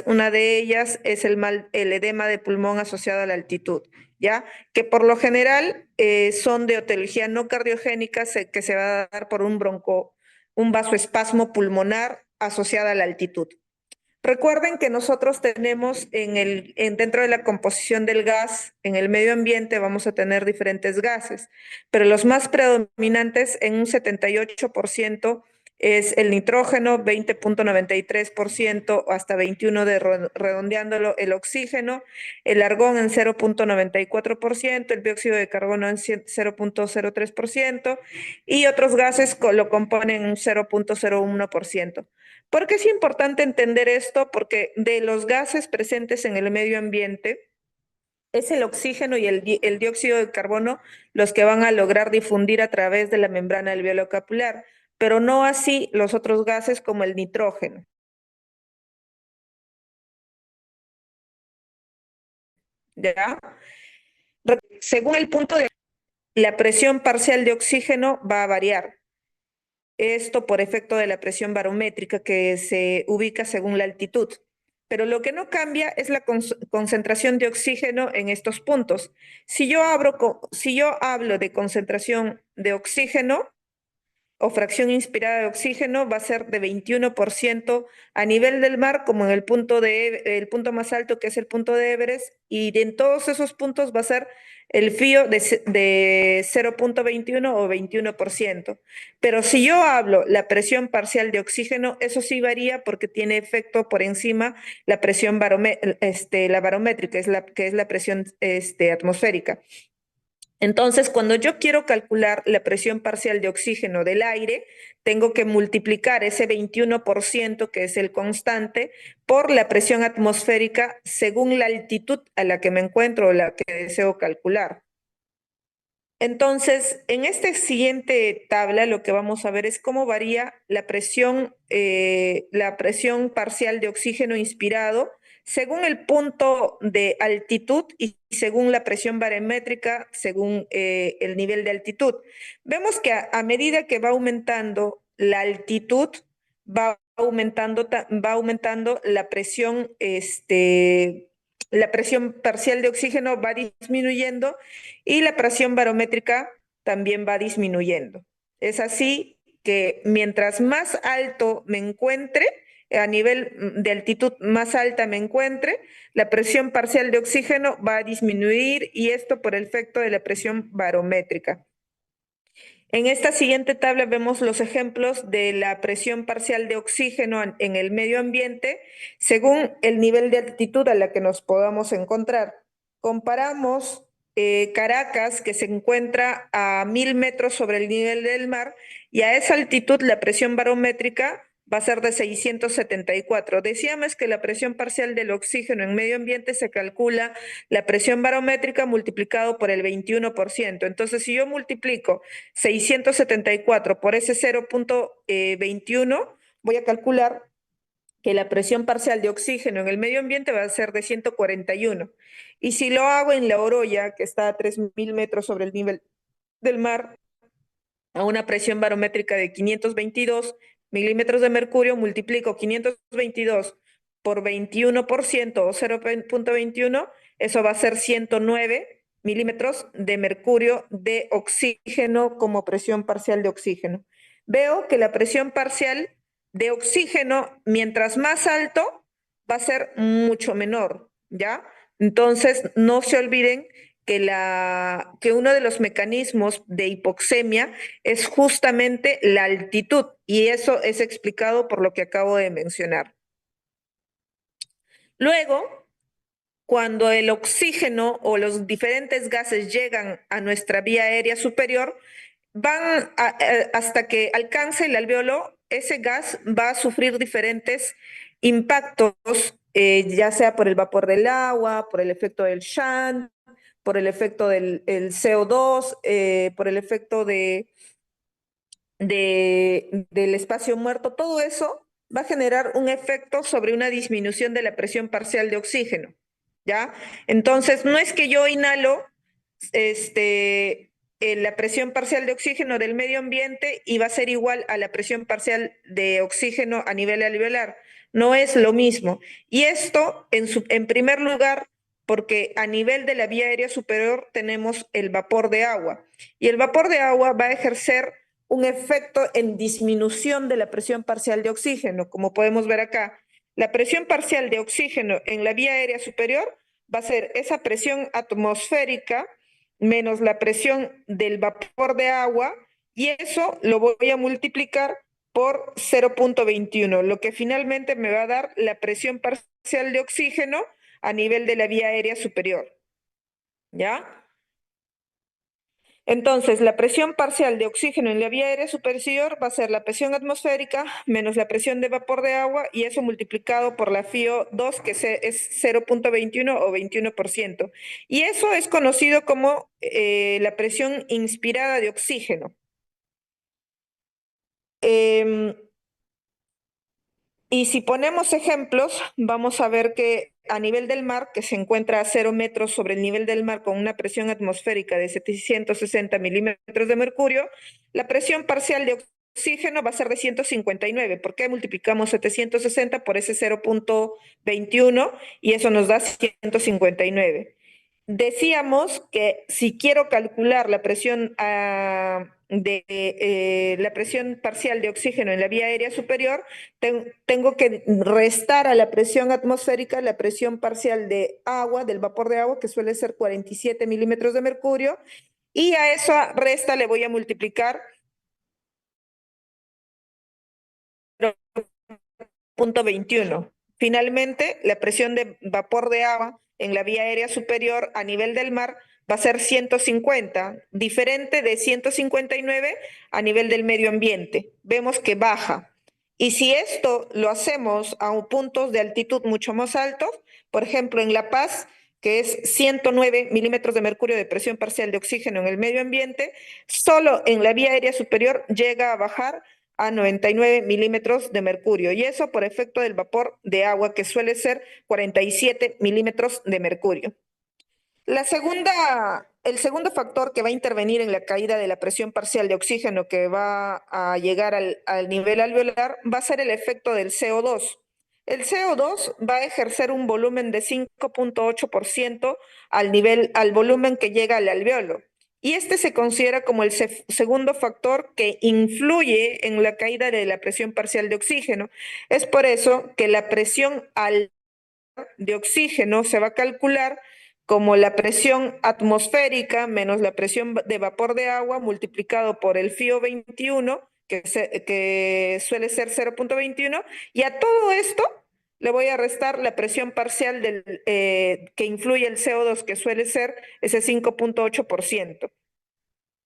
Una de ellas es el edema de pulmón asociado a la altitud, ¿ya? Que por lo general son de etiología no cardiogénica que se va a dar por un vasoespasmo pulmonar asociado a la altitud. Recuerden que nosotros tenemos dentro de la composición del gas, en el medio ambiente vamos a tener diferentes gases, pero los más predominantes en un 78% es el nitrógeno, 20,93% hasta 21 redondeándolo, el oxígeno, el argón en 0,94%, el dióxido de carbono en 0,03% y otros gases lo componen un 0,01%. ¿Por qué es importante entender esto? Porque de los gases presentes en el medio ambiente, es el oxígeno y el dióxido de carbono los que van a lograr difundir a través de la membrana alveolar capilar, pero no así los otros gases como el nitrógeno. ¿Ya? Según el punto de la presión parcial de oxígeno va a variar. Esto por efecto de la presión barométrica que se ubica según la altitud. Pero lo que no cambia es la concentración de oxígeno en estos puntos. Si yo hablo de concentración de oxígeno o fracción inspirada de oxígeno, va a ser de 21% a nivel del mar, como en el punto más alto, que es el punto de Everest, y en todos esos puntos va a ser el FIO de 0,21 o 21%. Pero si yo hablo la presión parcial de oxígeno, eso sí varía porque tiene efecto por encima la presión la barométrica, que es la presión atmosférica. Entonces, cuando yo quiero calcular la presión parcial de oxígeno del aire, tengo que multiplicar ese 21%, que es el constante, por la presión atmosférica según la altitud a la que me encuentro o la que deseo calcular. Entonces, en esta siguiente tabla lo que vamos a ver es cómo varía la presión parcial de oxígeno inspirado según el punto de altitud y según la presión barométrica, según el nivel de altitud. Vemos que a medida que va aumentando la altitud, va aumentando la presión parcial de oxígeno va disminuyendo y la presión barométrica también va disminuyendo. Es así que mientras más alto me encuentre, a nivel de altitud más alta me encuentre, la presión parcial de oxígeno va a disminuir y esto por el efecto de la presión barométrica. En esta siguiente tabla vemos los ejemplos de la presión parcial de oxígeno en el medio ambiente según el nivel de altitud a la que nos podamos encontrar. Comparamos Caracas, que se encuentra a 1.000 metros sobre el nivel del mar, y a esa altitud la presión barométrica va a ser de 674. Decíamos que la presión parcial del oxígeno en medio ambiente se calcula la presión barométrica multiplicado por el 21%. Entonces, si yo multiplico 674 por ese 0,21, voy a calcular que la presión parcial de oxígeno en el medio ambiente va a ser de 141. Y si lo hago en la Oroya, que está a 3.000 metros sobre el nivel del mar, a una presión barométrica de 522 milímetros de mercurio, multiplico 522 por 21% o 0,21, eso va a ser 109 milímetros de mercurio de oxígeno como presión parcial de oxígeno. Veo que la presión parcial de oxígeno, mientras más alto, va a ser mucho menor, ¿ya? Entonces, no se olviden que uno de los mecanismos de hipoxemia es justamente la altitud, y eso es explicado por lo que acabo de mencionar. Luego, cuando el oxígeno o los diferentes gases llegan a nuestra vía aérea superior, hasta que alcance el alveolo, ese gas va a sufrir diferentes impactos, ya sea por el vapor del agua, por el efecto del Shandt, por el efecto del CO2, por el efecto del espacio muerto. Todo eso va a generar un efecto sobre una disminución de la presión parcial de oxígeno, ¿ya? Entonces, no es que yo inhalo la presión parcial de oxígeno del medio ambiente y va a ser igual a la presión parcial de oxígeno a nivel alveolar. no es lo mismo. Y esto, en primer lugar, porque a nivel de la vía aérea superior tenemos el vapor de agua. Y el vapor de agua va a ejercer un efecto en disminución de la presión parcial de oxígeno, como podemos ver acá. La presión parcial de oxígeno en la vía aérea superior va a ser esa presión atmosférica menos la presión del vapor de agua, y eso lo voy a multiplicar por 0,21, lo que finalmente me va a dar la presión parcial de oxígeno a nivel de la vía aérea superior. ¿Ya? Entonces, la presión parcial de oxígeno en la vía aérea superior va a ser la presión atmosférica menos la presión de vapor de agua, y eso multiplicado por la FiO2, que es 0,21 o 21%. Y eso es conocido como la presión inspirada de oxígeno. Em, Y si ponemos ejemplos, vamos a ver que a nivel del mar, que se encuentra a 0 metros sobre el nivel del mar con una presión atmosférica de 760 milímetros de mercurio, la presión parcial de oxígeno va a ser de 159. ¿Por qué multiplicamos 760 por ese 0,21 y eso nos da 159? Decíamos que si quiero calcular la presión la presión parcial de oxígeno en la vía aérea superior, tengo que restar a la presión atmosférica la presión parcial de agua, del vapor de agua, que suele ser 47 milímetros de mercurio, y a esa resta le voy a multiplicar 0,21. Finalmente, la presión de vapor de agua en la vía aérea superior a nivel del mar va a ser 150, diferente de 159 a nivel del medio ambiente. Vemos que baja. Y si esto lo hacemos a puntos de altitud mucho más altos, por ejemplo en La Paz, que es 109 milímetros de mercurio de presión parcial de oxígeno en el medio ambiente, solo en la vía aérea superior llega a bajar a 99 milímetros de mercurio, y eso por efecto del vapor de agua, que suele ser 47 milímetros de mercurio. El segundo factor que va a intervenir en la caída de la presión parcial de oxígeno que va a llegar al nivel alveolar va a ser el efecto del CO2. El CO2 va a ejercer un volumen de 5,8% al volumen que llega al alveolo. Y este se considera como el segundo factor que influye en la caída de la presión parcial de oxígeno. Es por eso que la presión de oxígeno se va a calcular como la presión atmosférica menos la presión de vapor de agua multiplicado por el FiO21, que suele ser 0,21, y a todo esto le voy a restar la presión parcial que influye el CO2, que suele ser ese 5,8%.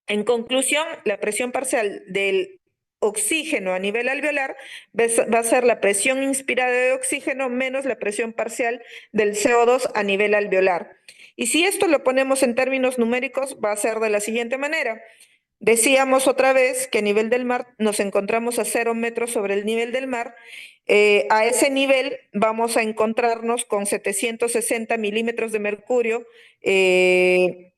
En conclusión, la presión parcial del oxígeno a nivel alveolar va a ser la presión inspirada de oxígeno menos la presión parcial del CO2 a nivel alveolar. Y si esto lo ponemos en términos numéricos, va a ser de la siguiente manera. Decíamos otra vez que a nivel del mar nos encontramos a 0 metros sobre el nivel del mar. A ese nivel vamos a encontrarnos con 760 milímetros de mercurio de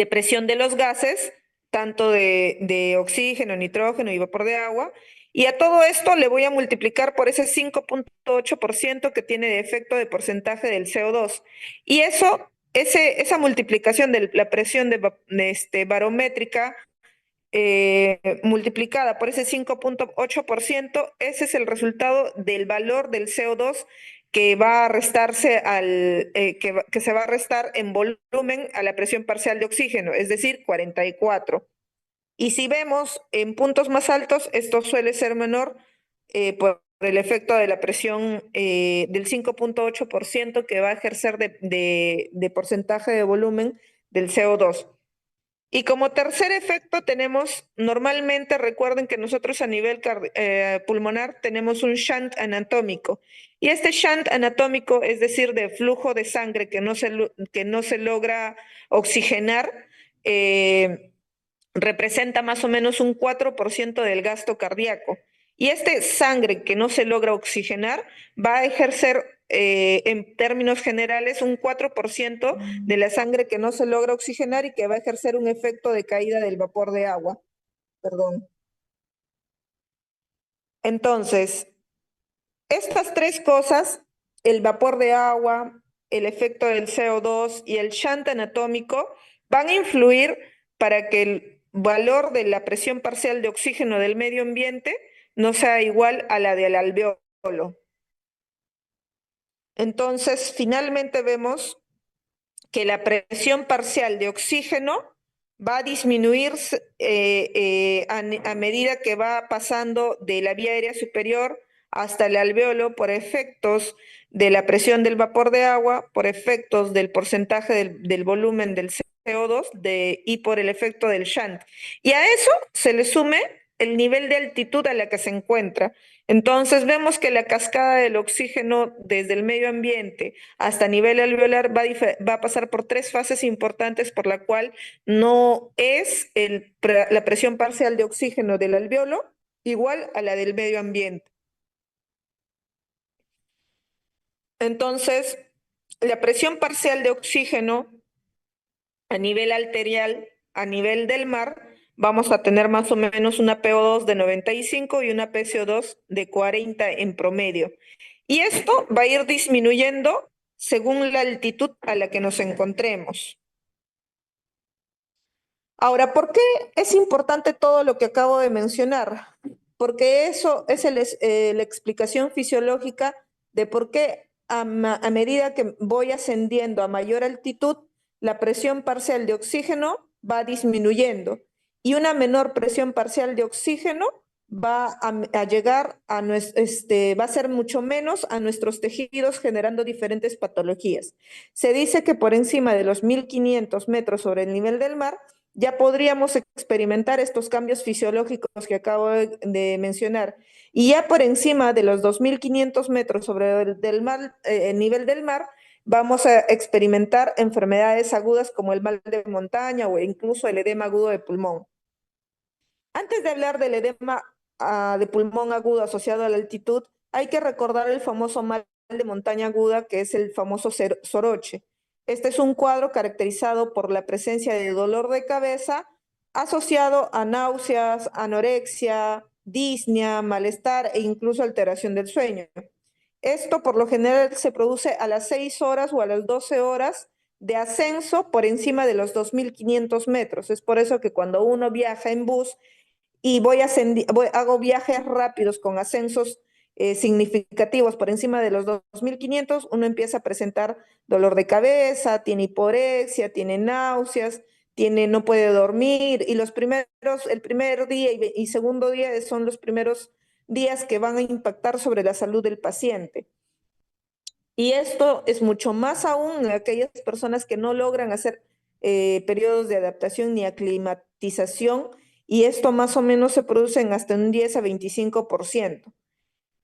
presión de los gases, tanto de oxígeno, nitrógeno y vapor de agua. Y a todo esto le voy a multiplicar por ese 5,8% que tiene de efecto de porcentaje del CO2. Y esa multiplicación de la presión barométrica multiplicada por ese 5,8%, ese es el resultado del valor del CO2 que va a restarse que se va a restar en volumen a la presión parcial de oxígeno, es decir, 44. Y si vemos en puntos más altos, esto suele ser menor por el efecto de la presión del 5,8% que va a ejercer de porcentaje de volumen del CO2. Y como tercer efecto tenemos, normalmente recuerden que nosotros a nivel pulmonar tenemos un shunt anatómico. Y este shunt anatómico, es decir, de flujo de sangre que no se logra oxigenar, eh, representa más o menos un 4% del gasto cardíaco. Y este sangre que no se logra oxigenar va a ejercer, en términos generales, un 4% de la sangre que no se logra oxigenar y que va a ejercer un efecto de caída del vapor de agua. Perdón. Entonces, Estas tres cosas, el vapor de agua, el efecto del CO2 y el shunt anatómico, van a influir para que el valor de la presión parcial de oxígeno del medio ambiente no sea igual a la del alveolo. Entonces, finalmente vemos que la presión parcial de oxígeno va a disminuir a medida que va pasando de la vía aérea superior hasta el alveolo por efectos de la presión del vapor de agua, por efectos del porcentaje del volumen del CO2 y por el efecto del shunt. Y a eso se le sume el nivel de altitud a la que se encuentra. Entonces vemos que la cascada del oxígeno desde el medio ambiente hasta nivel alveolar va a pasar por tres fases importantes por la cual no es la presión parcial de oxígeno del alveolo igual a la del medio ambiente. Entonces, la presión parcial de oxígeno a nivel arterial, a nivel del mar, vamos a tener más o menos una PO2 de 95 y una PCO2 de 40 en promedio. Y esto va a ir disminuyendo según la altitud a la que nos encontremos. Ahora, ¿por qué es importante todo lo que acabo de mencionar? Porque eso es la explicación fisiológica de por qué a medida que voy ascendiendo a mayor altitud, la presión parcial de oxígeno va disminuyendo y una menor presión parcial de oxígeno a llegar va a ser mucho menos a nuestros tejidos generando diferentes patologías. Se dice que por encima de los 1500 metros sobre el nivel del mar, ya podríamos experimentar estos cambios fisiológicos que acabo de mencionar. Y ya por encima de los 2.500 metros sobre el nivel del mar, vamos a experimentar enfermedades agudas como el mal de montaña o incluso el edema agudo de pulmón. Antes de hablar del edema de pulmón agudo asociado a la altitud, hay que recordar el famoso mal de montaña aguda, que es el famoso soroche. Este es un cuadro caracterizado por la presencia de dolor de cabeza asociado a náuseas, anorexia, disnea, malestar e incluso alteración del sueño. Esto por lo general se produce a las 6 horas o a las 12 horas de ascenso por encima de los 2.500 metros. Es por eso que cuando uno viaja en bus y hago viajes rápidos con ascensos significativos por encima de los 2.500, uno empieza a presentar dolor de cabeza, tiene hiporexia, tiene náuseas, no puede dormir, y el primer día y segundo día son los primeros días que van a impactar sobre la salud del paciente. Y esto es mucho más aún en aquellas personas que no logran hacer periodos de adaptación ni aclimatización, y esto más o menos se produce en hasta un 10 a 25%.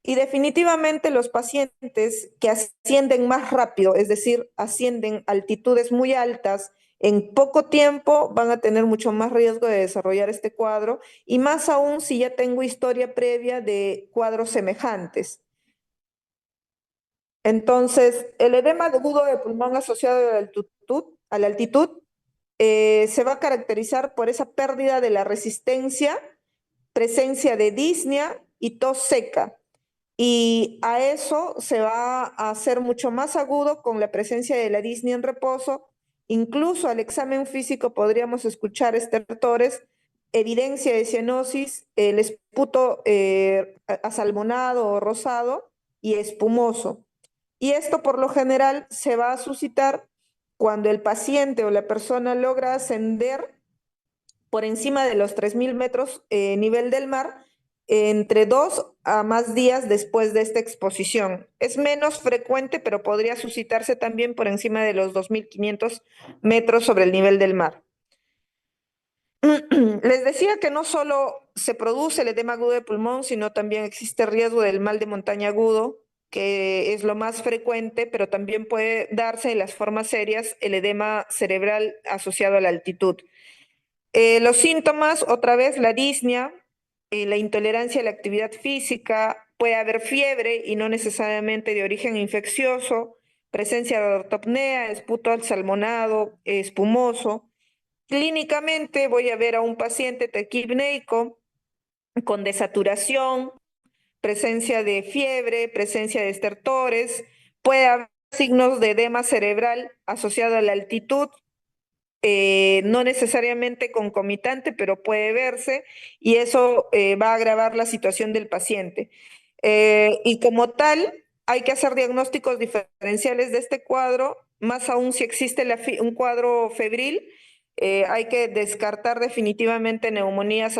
Y definitivamente los pacientes que ascienden más rápido, es decir, ascienden a altitudes muy altas, en poco tiempo van a tener mucho más riesgo de desarrollar este cuadro, y más aún si ya tengo historia previa de cuadros semejantes. Entonces, el edema agudo de pulmón asociado a la altitud se va a caracterizar por esa pérdida de la resistencia, presencia de disnea y tos seca. Y a eso se va a hacer mucho más agudo con la presencia de la disnea en reposo. Incluso al examen físico podríamos escuchar estertores, evidencia de cianosis, el esputo asalmonado o rosado y espumoso. Y esto por lo general se va a suscitar cuando el paciente o la persona logra ascender por encima de los 3.000 metros nivel del mar entre 2 a más días después de esta exposición. Es menos frecuente, pero podría suscitarse también por encima de los 2.500 metros sobre el nivel del mar. Les decía que no solo se produce el edema agudo de pulmón, sino también existe riesgo del mal de montaña agudo, que es lo más frecuente, pero también puede darse en las formas serias el edema cerebral asociado a la altitud. Los síntomas, otra vez, la disnea, la intolerancia a la actividad física, puede haber fiebre y no necesariamente de origen infeccioso, presencia de ortopnea, esputo salmonado, espumoso. Clínicamente voy a ver a un paciente taquipneico con desaturación, presencia de fiebre, presencia de estertores, puede haber signos de edema cerebral asociado a la altitud, no necesariamente concomitante, pero puede verse y eso va a agravar la situación del paciente. Y como tal, hay que hacer diagnósticos diferenciales de este cuadro, más aún si existe un cuadro febril. Hay que descartar definitivamente neumonías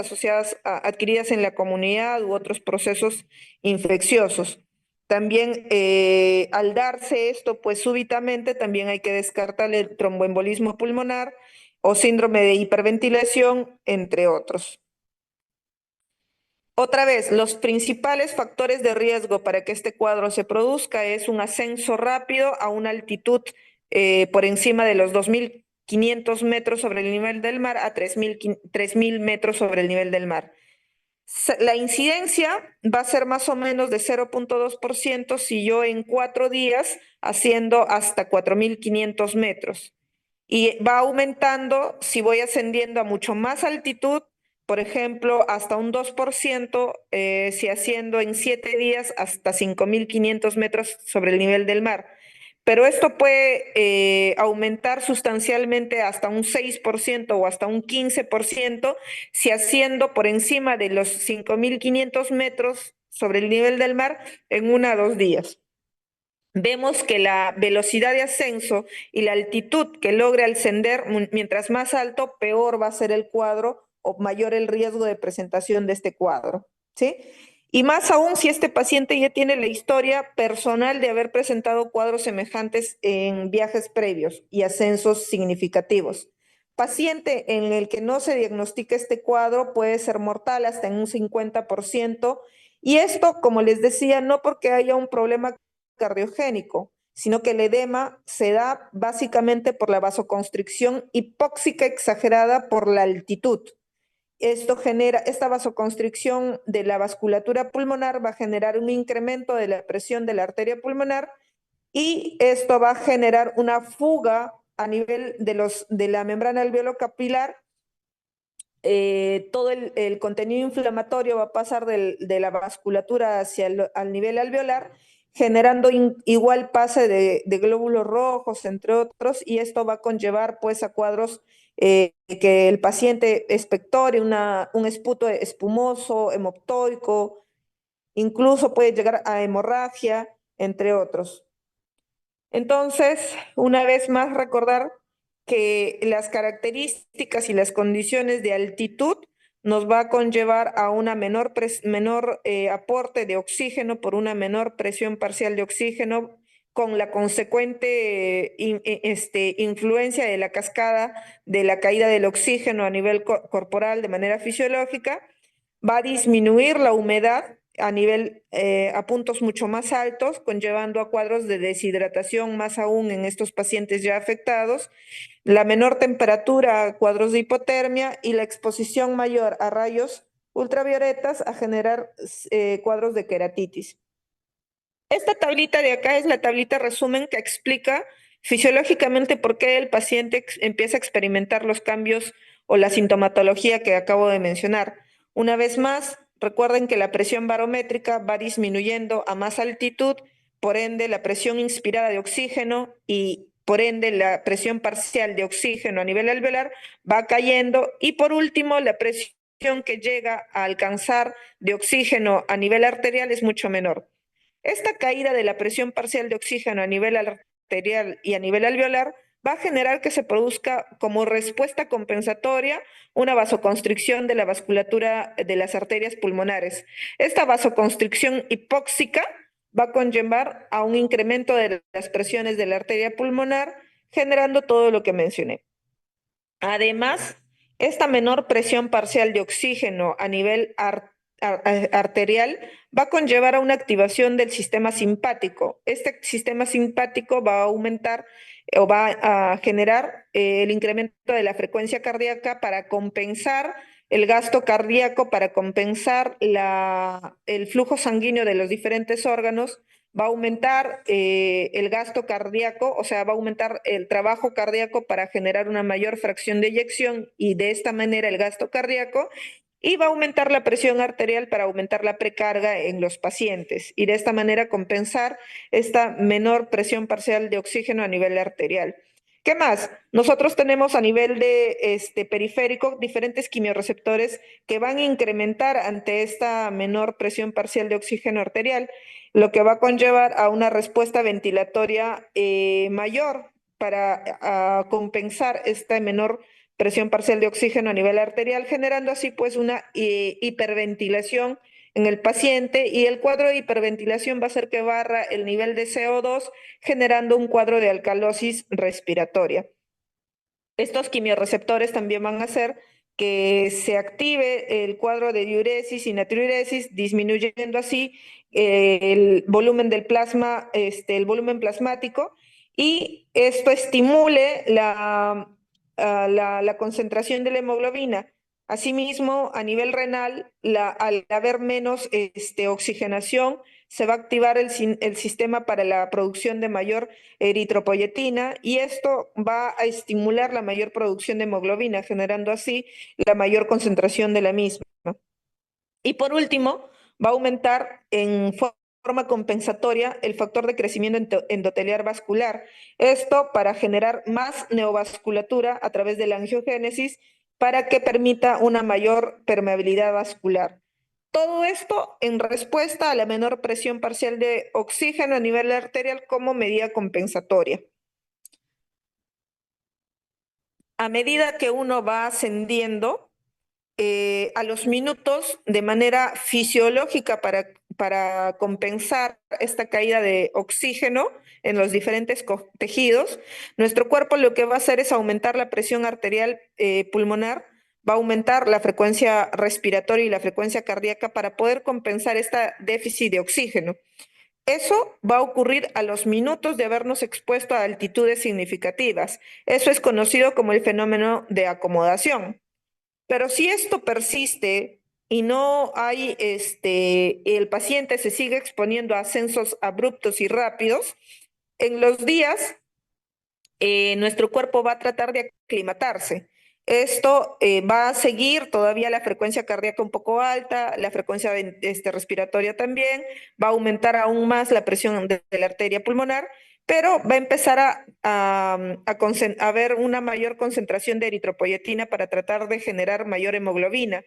adquiridas en la comunidad u otros procesos infecciosos. También al darse esto, pues súbitamente también hay que descartar el tromboembolismo pulmonar o síndrome de hiperventilación, entre otros. Otra vez, los principales factores de riesgo para que este cuadro se produzca es un ascenso rápido a una altitud por encima de los 2.500 metros sobre el nivel del mar a 3.000 metros sobre el nivel del mar. La incidencia va a ser más o menos de 0.2% si yo en 4 días asciendo hasta 4.500 metros. Y va aumentando si voy ascendiendo a mucho más altitud, por ejemplo, hasta un 2%, si asciendo en 7 días hasta 5.500 metros sobre el nivel del mar. Pero esto puede aumentar sustancialmente hasta un 6% o hasta un 15% si asciendo por encima de los 5.500 metros sobre el nivel del mar en 1 a 2 días. Vemos que la velocidad de ascenso y la altitud que logre ascender, mientras más alto, peor va a ser el cuadro o mayor el riesgo de presentación de este cuadro, ¿sí? Y más aún si este paciente ya tiene la historia personal de haber presentado cuadros semejantes en viajes previos y ascensos significativos. Paciente en el que no se diagnostica este cuadro puede ser mortal hasta en un 50%, y esto, como les decía, no porque haya un problema cardiogénico, sino que el edema se da básicamente por la vasoconstricción hipóxica exagerada por la altitud. Esta vasoconstricción de la vasculatura pulmonar va a generar un incremento de la presión de la arteria pulmonar y esto va a generar una fuga a nivel de la membrana alveolo-capilar. Todo el contenido inflamatorio va a pasar de la vasculatura al nivel alveolar, generando igual pase de glóbulos rojos, entre otros, y esto va a conllevar pues a cuadros que el paciente expectore un esputo espumoso, hemoptoico, incluso puede llegar a hemorragia, entre otros. Entonces, una vez más, recordar que las características y las condiciones de altitud nos va a conllevar a una menor aporte de oxígeno por una menor presión parcial de oxígeno, con la consecuente influencia de la cascada de la caída del oxígeno a nivel corporal de manera fisiológica. Va a disminuir la humedad a puntos mucho más altos, conllevando a cuadros de deshidratación más aún en estos pacientes ya afectados, la menor temperatura, cuadros de hipotermia y la exposición mayor a rayos ultravioletas a generar cuadros de queratitis. Esta tablita de acá es la tablita resumen que explica fisiológicamente por qué el paciente empieza a experimentar los cambios o la sintomatología que acabo de mencionar. Una vez más, recuerden que la presión barométrica va disminuyendo a más altitud, por ende la presión inspirada de oxígeno y por ende la presión parcial de oxígeno a nivel alveolar va cayendo, y por último la presión que llega a alcanzar de oxígeno a nivel arterial es mucho menor. Esta caída de la presión parcial de oxígeno a nivel arterial y a nivel alveolar va a generar que se produzca como respuesta compensatoria una vasoconstricción de la vasculatura de las arterias pulmonares. Esta vasoconstricción hipóxica va a conllevar a un incremento de las presiones de la arteria pulmonar, generando todo lo que mencioné. Además, esta menor presión parcial de oxígeno a nivel arterial va a conllevar a una activación del sistema simpático. Este sistema simpático va a aumentar o va a generar el incremento de la frecuencia cardíaca para compensar el gasto cardíaco, para compensar el flujo sanguíneo de los diferentes órganos. Va a aumentar el gasto cardíaco, o sea, va a aumentar el trabajo cardíaco para generar una mayor fracción de eyección y de esta manera el gasto cardíaco, y va a aumentar la presión arterial para aumentar la precarga en los pacientes y de esta manera compensar esta menor presión parcial de oxígeno a nivel arterial. ¿Qué más? Nosotros tenemos a nivel de periférico diferentes quimiorreceptores que van a incrementar ante esta menor presión parcial de oxígeno arterial, lo que va a conllevar a una respuesta ventilatoria mayor para compensar esta menor presión parcial de oxígeno a nivel arterial, generando así pues una hiperventilación en el paciente y el cuadro de hiperventilación va a hacer que barra el nivel de CO2 generando un cuadro de alcalosis respiratoria. Estos quimiorreceptores también van a hacer que se active el cuadro de diuresis y natriuresis, disminuyendo así el volumen del plasma, el volumen plasmático, y esto estimule la concentración de la hemoglobina. Asimismo, a nivel renal, al haber menos oxigenación, se va a activar el sistema para la producción de mayor eritropoyetina y esto va a estimular la mayor producción de hemoglobina, generando así la mayor concentración de la misma. Y por último, va a aumentar en forma compensatoria el factor de crecimiento endotelial vascular. Esto para generar más neovasculatura a través de la angiogénesis para que permita una mayor permeabilidad vascular. Todo esto en respuesta a la menor presión parcial de oxígeno a nivel arterial como medida compensatoria. A medida que uno va ascendiendo, a los minutos, de manera fisiológica para compensar esta caída de oxígeno en los diferentes tejidos, nuestro cuerpo lo que va a hacer es aumentar la presión arterial pulmonar, va a aumentar la frecuencia respiratoria y la frecuencia cardíaca para poder compensar este déficit de oxígeno. Eso va a ocurrir a los minutos de habernos expuesto a altitudes significativas. Eso es conocido como el fenómeno de acomodación. Pero si esto persiste y no hay, el paciente se sigue exponiendo a ascensos abruptos y rápidos, en los días nuestro cuerpo va a tratar de aclimatarse. Esto va a seguir todavía la frecuencia cardíaca un poco alta, la frecuencia respiratoria también, va a aumentar aún más la presión de la arteria pulmonar, pero va a empezar a haber una mayor concentración de eritropoyetina para tratar de generar mayor hemoglobina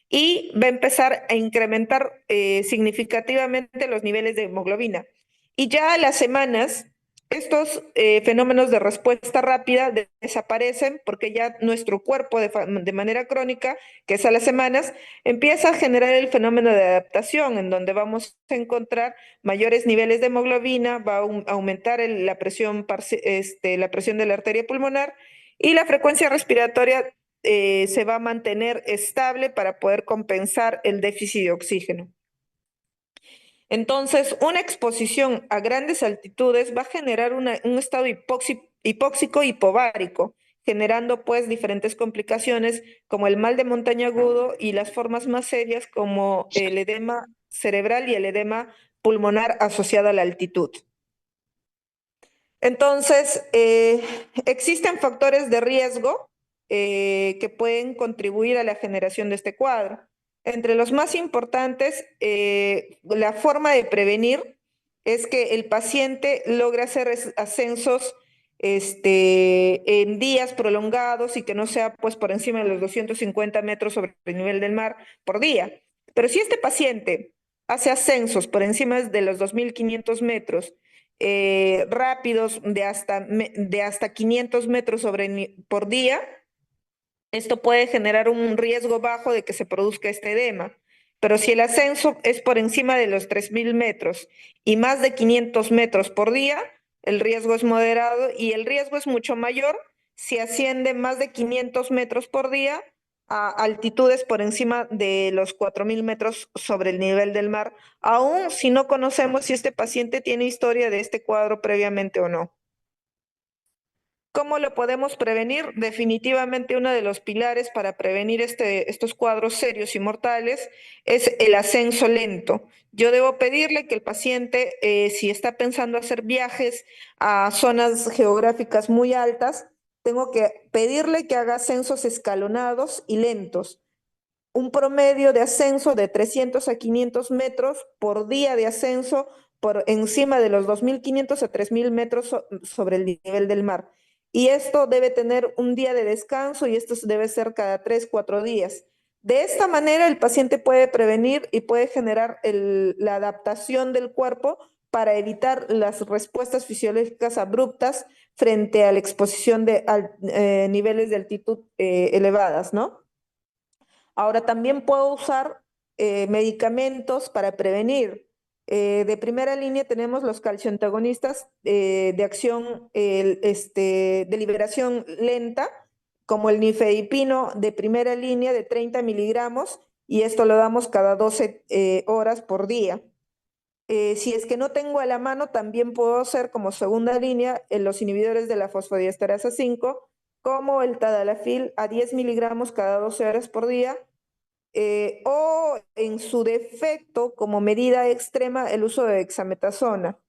y va a empezar a incrementar significativamente los niveles de hemoglobina. Y ya a las semanas, estos fenómenos de respuesta rápida desaparecen porque ya nuestro cuerpo de manera crónica, que es a las semanas, empieza a generar el fenómeno de adaptación en donde vamos a encontrar mayores niveles de hemoglobina, va a aumentar la presión de la arteria pulmonar y la frecuencia respiratoria se va a mantener estable para poder compensar el déficit de oxígeno. Entonces, una exposición a grandes altitudes va a generar un estado hipóxico hipovárico, generando pues diferentes complicaciones como el mal de montaña agudo y las formas más serias como el edema cerebral y el edema pulmonar asociado a la altitud. Entonces, existen factores de riesgo que pueden contribuir a la generación de este cuadro. Entre los más importantes, la forma de prevenir es que el paciente logre hacer ascensos en días prolongados y que no sea pues por encima de los 250 metros sobre el nivel del mar por día. Pero si este paciente hace ascensos por encima de los 2.500 metros, rápidos de hasta 500 metros por día, esto puede generar un riesgo bajo de que se produzca este edema. Pero si el ascenso es por encima de los 3.000 metros y más de 500 metros por día, el riesgo es moderado y el riesgo es mucho mayor si asciende más de 500 metros por día a altitudes por encima de los 4.000 metros sobre el nivel del mar, aun si no conocemos si este paciente tiene historia de este cuadro previamente o no. ¿Cómo lo podemos prevenir? Definitivamente uno de los pilares para prevenir estos cuadros serios y mortales es el ascenso lento. Yo debo pedirle que el paciente, si está pensando hacer viajes a zonas geográficas muy altas, tengo que pedirle que haga ascensos escalonados y lentos. un promedio de ascenso de 300 a 500 metros por día de ascenso por encima de los 2.500 a 3.000 metros sobre el nivel del mar. Y esto debe tener un día de descanso y esto debe ser cada 3, 4 días. De esta manera el paciente puede prevenir y puede generar la adaptación del cuerpo para evitar las respuestas fisiológicas abruptas frente a la exposición de niveles de altitud elevadas, ¿no? Ahora también puedo usar medicamentos para prevenir. De primera línea tenemos los calcioantagonistas de acción, de liberación lenta, como el nifedipino de primera línea de 30 miligramos, y esto lo damos cada 12 horas por día. Si es que no tengo a la mano, también puedo hacer como segunda línea los inhibidores de la fosfodiesterasa 5, como el tadalafil a 10 miligramos cada 12 horas por día, o en su defecto, como medida extrema, el uso de dexametasona.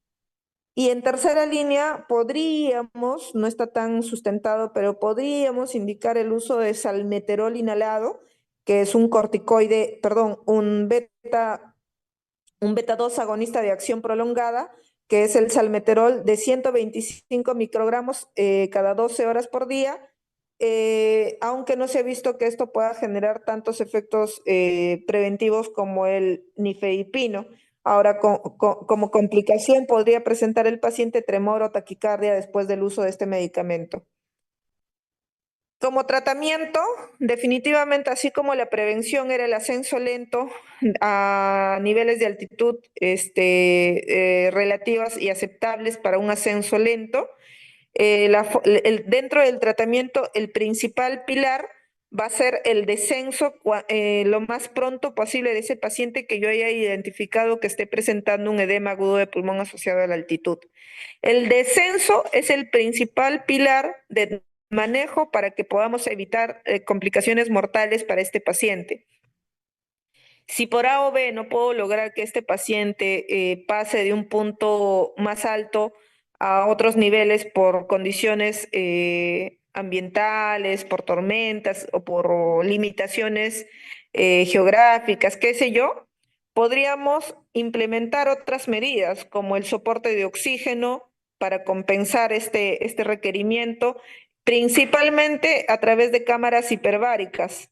Y en tercera línea, podríamos, no está tan sustentado, pero podríamos indicar el uso de salmeterol inhalado, que es un corticoide, perdón, un beta 2 agonista de acción prolongada, que es el salmeterol de 125 microgramos cada 12 horas por día, aunque no se ha visto que esto pueda generar tantos efectos preventivos como el nifedipino. Ahora, como complicación, podría presentar el paciente tremor o taquicardia después del uso de este medicamento. Como tratamiento, definitivamente, así como la prevención era el ascenso lento a niveles de altitud relativas y aceptables para un ascenso lento, dentro del tratamiento el principal pilar va a ser el descenso lo más pronto posible de ese paciente que yo haya identificado que esté presentando un edema agudo de pulmón asociado a la altitud. El descenso es el principal pilar de manejo para que podamos evitar complicaciones mortales para este paciente. Si por A o B no puedo lograr que este paciente pase de un punto más alto a otros niveles por condiciones ambientales, por tormentas o por limitaciones geográficas, qué sé yo, podríamos implementar otras medidas como el soporte de oxígeno para compensar este requerimiento, principalmente a través de cámaras hiperbáricas.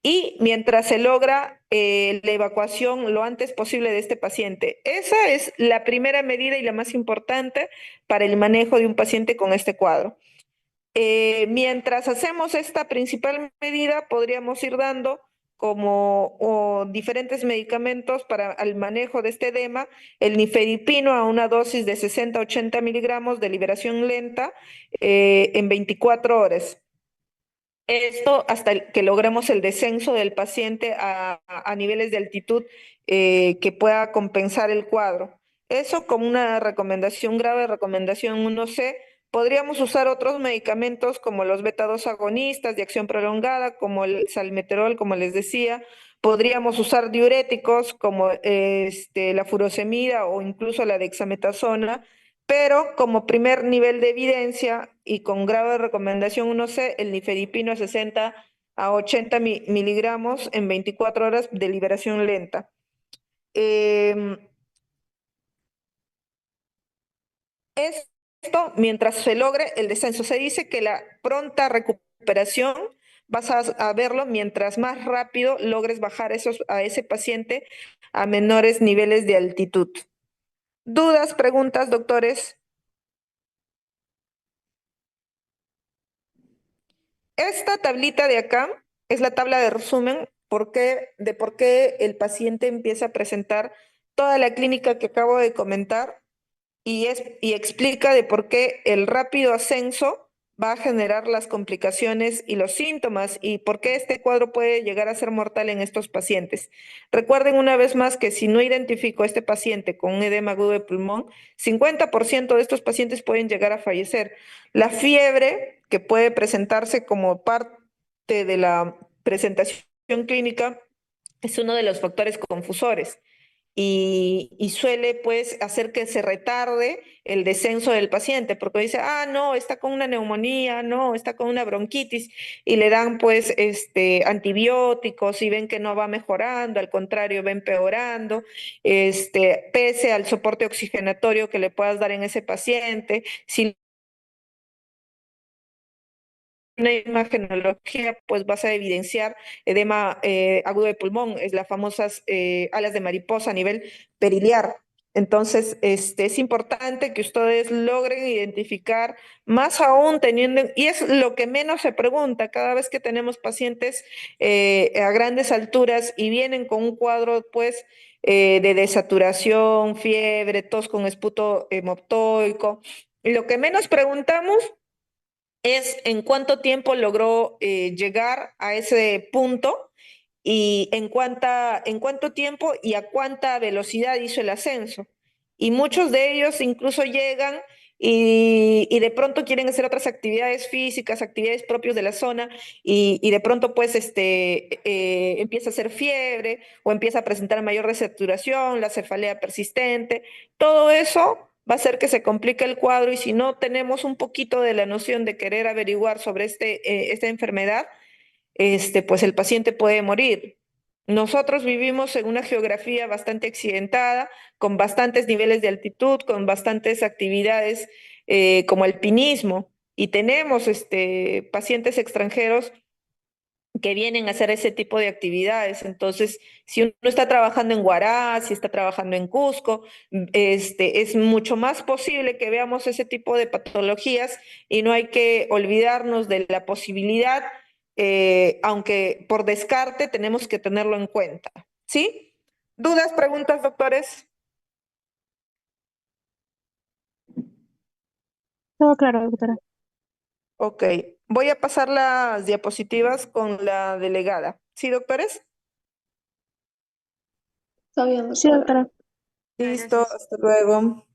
Y mientras se logra la evacuación lo antes posible de este paciente. Esa es la primera medida y la más importante para el manejo de un paciente con este cuadro. Mientras hacemos esta principal medida, podríamos ir dando como diferentes medicamentos para el manejo de este edema, el nifedipino a una dosis de 60 a 80 miligramos de liberación lenta en 24 horas. Esto hasta que logremos el descenso del paciente a niveles de altitud que pueda compensar el cuadro. Eso como una recomendación grave, recomendación 1C. Podríamos usar otros medicamentos como los beta 2 agonistas de acción prolongada, como el salmeterol, como les decía. Podríamos usar diuréticos como la furosemida o incluso la dexametasona, pero como primer nivel de evidencia y con grado de recomendación 1C, el nifedipino a 60 a 80 miligramos en 24 horas de liberación lenta. Esto mientras se logre el descenso. Se dice que la pronta recuperación vas a verlo mientras más rápido logres bajar a ese paciente a menores niveles de altitud. ¿Dudas, preguntas, doctores? Esta tablita de acá es la tabla de resumen de por qué el paciente empieza a presentar toda la clínica que acabo de comentar y explica de por qué el rápido ascenso va a generar las complicaciones y los síntomas y por qué este cuadro puede llegar a ser mortal en estos pacientes. Recuerden una vez más que si no identifico a este paciente con un edema agudo de pulmón, 50% de estos pacientes pueden llegar a fallecer. La fiebre, que puede presentarse como parte de la presentación clínica, es uno de los factores confusores. y suele pues hacer que se retarde el descenso del paciente, porque dice, ah, no, está con una neumonía, no, está con una bronquitis, y le dan pues antibióticos y ven que no va mejorando, al contrario, va empeorando, pese al soporte oxigenatorio que le puedas dar en ese paciente, si una imagenología, pues vas a evidenciar edema agudo de pulmón, es las famosas alas de mariposa a nivel periliar. Entonces, es importante que ustedes logren identificar, más aún teniendo, y es lo que menos se pregunta cada vez que tenemos pacientes a grandes alturas y vienen con un cuadro, pues, de desaturación, fiebre, tos con esputo hemoptoico. Lo que menos preguntamos es en cuánto tiempo logró llegar a ese punto y en cuánto tiempo y a cuánta velocidad hizo el ascenso. Y muchos de ellos incluso llegan y de pronto quieren hacer otras actividades físicas, actividades propias de la zona, y de pronto pues empieza a hacer fiebre o empieza a presentar mayor desaturación, la cefalea persistente. Todo eso va a hacer que se complique el cuadro, y si no tenemos un poquito de la noción de querer averiguar sobre esta enfermedad, pues el paciente puede morir. Nosotros vivimos en una geografía bastante accidentada, con bastantes niveles de altitud, con bastantes actividades como alpinismo, y tenemos pacientes extranjeros que vienen a hacer ese tipo de actividades. Entonces, si uno está trabajando en Huaraz, si está trabajando en Cusco, es mucho más posible que veamos ese tipo de patologías, y no hay que olvidarnos de la posibilidad, aunque por descarte tenemos que tenerlo en cuenta. ¿Sí? ¿Dudas, preguntas, doctores? Todo claro, doctora. Ok, voy a pasar las diapositivas con la delegada. ¿Sí, doctores? Está bien, Sí, doctora. doctora. Listo, Gracias. hasta luego.